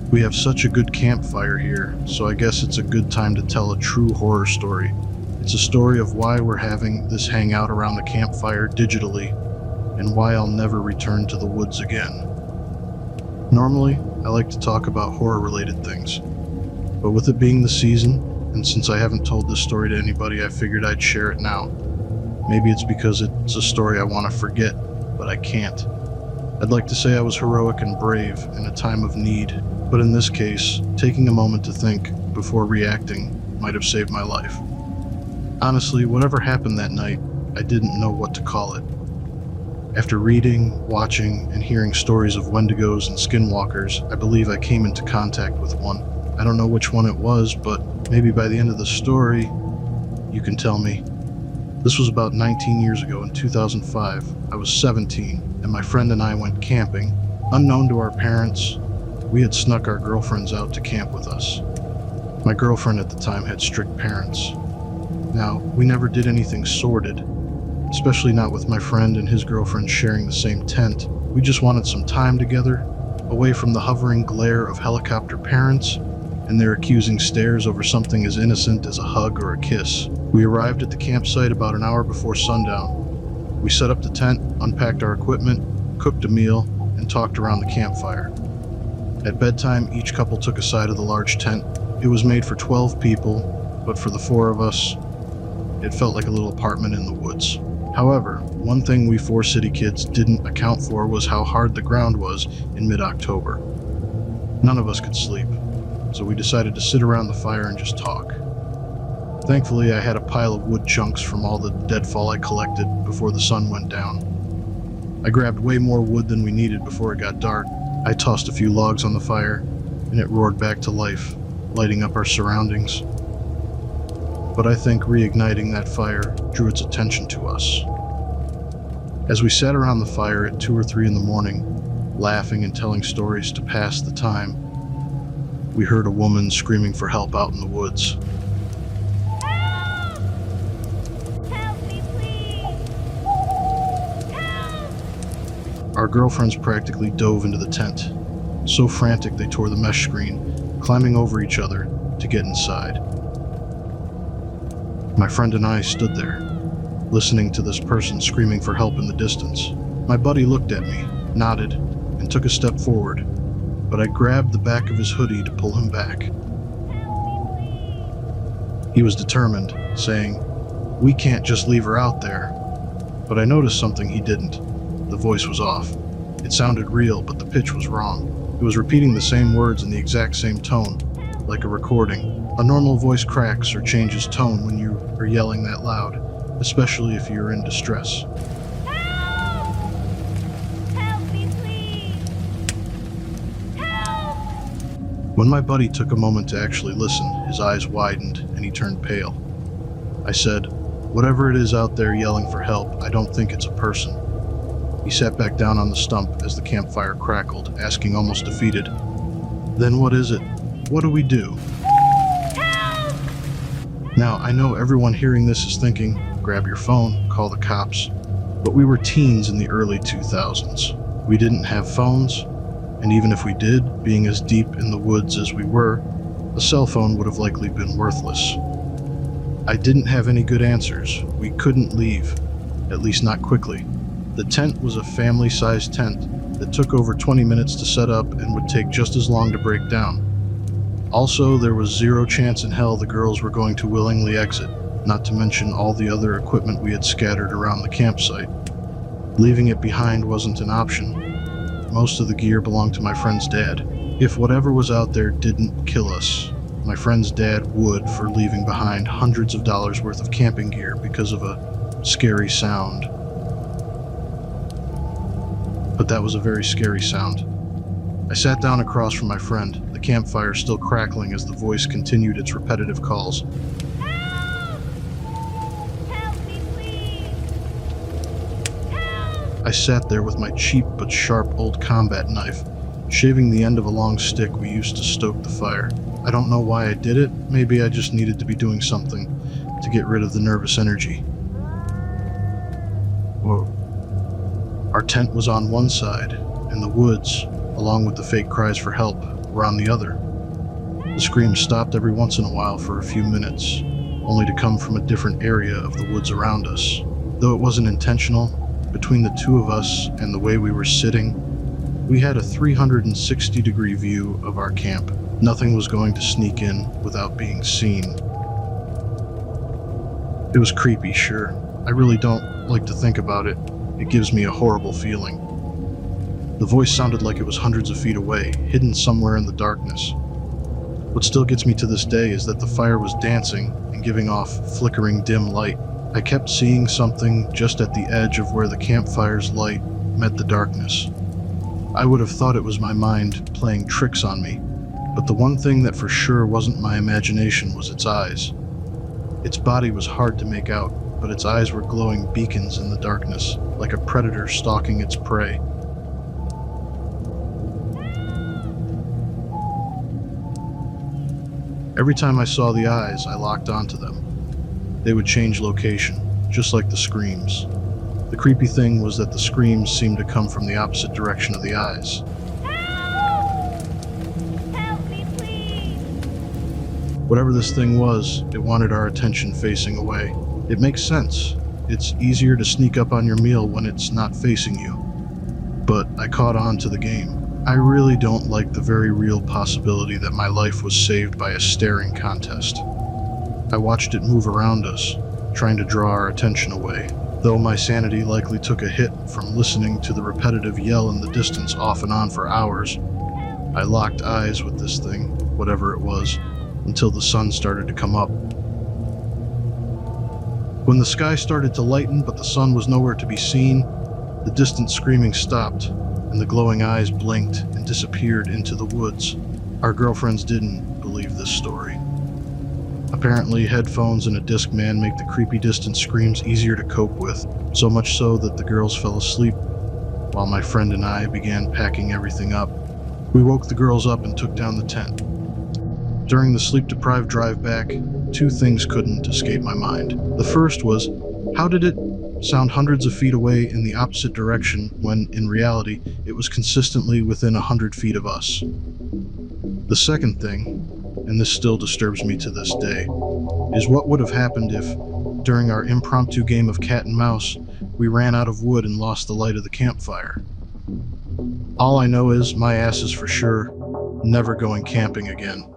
We have such a good campfire here, so I guess it's a good time to tell a true horror story. It's a story of why we're having this hangout around the campfire digitally, and why I'll never return to the woods again. Normally, I like to talk about horror-related things, but with it being the season, and since I haven't told this story to anybody, I figured I'd share it now. Maybe it's because it's a story I want to forget, but I can't. I'd like to say I was heroic and brave in a time of need, but in this case, taking a moment to think before reacting might have saved my life. Honestly, whatever happened that night, I didn't know what to call it. After reading, watching, and hearing stories of Wendigos and Skinwalkers, I believe I came into contact with one. I don't know which one it was, but maybe by the end of the story, you can tell me. This was about 19 years ago in 2005. I was 17, and my friend and I went camping. Unknown to our parents, we had snuck our girlfriends out to camp with us. My girlfriend at the time had strict parents. Now, we never did anything sordid, especially not with my friend and his girlfriend sharing the same tent. We just wanted some time together, away from the hovering glare of helicopter parents and their accusing stares over something as innocent as a hug or a kiss. We arrived at the campsite about an hour before sundown. We set up the tent, unpacked our equipment, cooked a meal, and talked around the campfire. At bedtime, each couple took a side of the large tent. It was made for 12 people, but for the 4 of us, it felt like a little apartment in the woods. However, one thing we 4 city kids didn't account for was how hard the ground was in mid-October. None of us could sleep, so we decided to sit around the fire and just talk. Thankfully, I had a pile of wood chunks from all the deadfall I collected before the sun went down. I grabbed way more wood than we needed before it got dark. I tossed a few logs on the fire, and it roared back to life, lighting up our surroundings. But I think reigniting that fire drew its attention to us. As we sat around the fire at 2 or 3 in the morning, laughing and telling stories to pass the time, we heard a woman screaming for help out in the woods. Help! Help me, please! Help! Our girlfriends practically dove into the tent, so frantic they tore the mesh screen, climbing over each other to get inside. My friend and I stood there, listening to this person screaming for help in the distance. My buddy looked at me, nodded, and took a step forward, but I grabbed the back of his hoodie to pull him back. He was determined, saying, "We can't just leave her out there." But I noticed something he didn't. The voice was off. It sounded real, but the pitch was wrong. It was repeating the same words in the exact same tone, like a recording. A normal voice cracks or changes tone when you are yelling that loud, especially if you're in distress. Help! Help me, please! Help! When my buddy took a moment to actually listen, his eyes widened and he turned pale. I said, "Whatever it is out there yelling for help, I don't think it's a person." He sat back down on the stump as the campfire crackled, asking almost defeated, "Then what is it? What do we do?" Now, I know everyone hearing this is thinking, grab your phone, call the cops, but we were teens in the early 2000s. We didn't have phones, and even if we did, being as deep in the woods as we were, a cell phone would have likely been worthless. I didn't have any good answers. We couldn't leave, at least not quickly. The tent was a family-sized tent that took over 20 minutes to set up and would take just as long to break down. Also, there was zero chance in hell the girls were going to willingly exit, not to mention all the other equipment we had scattered around the campsite. Leaving it behind wasn't an option. Most of the gear belonged to my friend's dad. If whatever was out there didn't kill us, my friend's dad would for leaving behind hundreds of dollars worth of camping gear because of a scary sound. But that was a very scary sound. I sat down across from my friend, the campfire still crackling as the voice continued its repetitive calls. Help! Help me, please! Help! I sat there with my cheap but sharp old combat knife, shaving the end of a long stick we used to stoke the fire. I don't know why I did it. Maybe I just needed to be doing something to get rid of the nervous energy. Whoa. Our tent was on one side, and the woods, along with the fake cries for help, were on the other. The screams stopped every once in a while for a few minutes, only to come from a different area of the woods around us. Though it wasn't intentional, between the two of us and the way we were sitting, we had a 360-degree view of our camp. Nothing was going to sneak in without being seen. It was creepy, sure. I really don't like to think about it. It gives me a horrible feeling. The voice sounded like it was hundreds of feet away, hidden somewhere in the darkness. What still gets me to this day is that the fire was dancing and giving off flickering dim light. I kept seeing something just at the edge of where the campfire's light met the darkness. I would have thought it was my mind playing tricks on me, but the one thing that for sure wasn't my imagination was its eyes. Its body was hard to make out, but its eyes were glowing beacons in the darkness, like a predator stalking its prey. Every time I saw the eyes, I locked onto them. They would change location, just like the screams. The creepy thing was that the screams seemed to come from the opposite direction of the eyes. Help! Help me, please! Whatever this thing was, it wanted our attention facing away. It makes sense. It's easier to sneak up on your meal when it's not facing you. But I caught on to the game. I really don't like the very real possibility that my life was saved by a staring contest. I watched it move around us, trying to draw our attention away. Though my sanity likely took a hit from listening to the repetitive yell in the distance off and on for hours, I locked eyes with this thing, whatever it was, until the sun started to come up. When the sky started to lighten but the sun was nowhere to be seen, the distant screaming stopped, and the glowing eyes blinked and disappeared into the woods. Our girlfriends didn't believe this story. Apparently, headphones and a Discman make the creepy distant screams easier to cope with, so much so that the girls fell asleep while my friend and I began packing everything up. We woke the girls up and took down the tent. During the sleep-deprived drive back, two things couldn't escape my mind. The first was, how did it sound hundreds of feet away in the opposite direction when, in reality, it was consistently within 100 feet of us? The second thing, and this still disturbs me to this day, is what would have happened if, during our impromptu game of cat and mouse, we ran out of wood and lost the light of the campfire. All I know is my ass is for sure never going camping again.